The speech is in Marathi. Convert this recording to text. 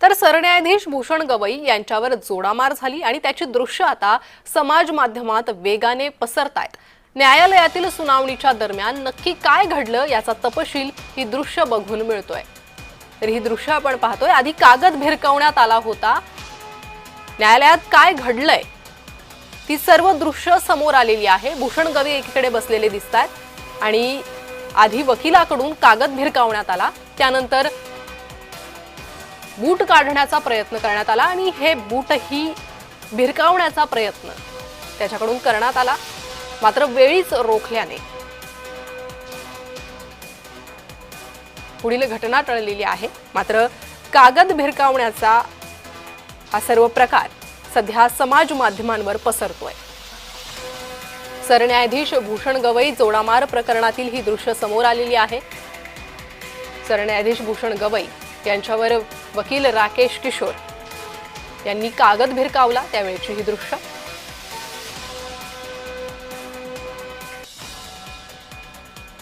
तर सरन्यायाधीश भूषण गवई यांच्यावर जोडामार झाली आणि त्याची दृश्य आता समाज माध्यमात वेगाने पसरतायत। न्यायालयातील सुनावणीच्या दरम्यान नक्की काय घडलं याचा तपशील ही दृश्य बघून मिळतोय। तर ही दृश्य आपण पाहतोय। आधी कागद भिरकावण्यात आला होता। न्यायालयात काय घडलंय ती सर्व दृश्य समोर आलेली आहे। भूषण गवई एकीकडे बसलेले दिसतात आणि आधी वकिलाकडून कागद भिरकावण्यात आला, त्यानंतर बूट काढण्याचा प्रयत्न करण्यात आला आणि हे बूटही भिरकावण्याचा प्रयत्न त्याच्याकडून करण्यात आला, मात्र वेळीच रोखल्याने पुढील घटना टळलेली आहे। मात्र कागद भिरकावण्याचा हा सर्व प्रकार सध्या समाज माध्यमांवर पसरतोय। सरन्यायाधीश भूषण गवई जोडामार प्रकरणातील ही दृश्य समोर आलेली आहे। सरन्यायाधीश भूषण गवई यांच्यावर वकील राकेश किशोर यांनी कागद भिरकावला त्यावेळची ही दृश्य।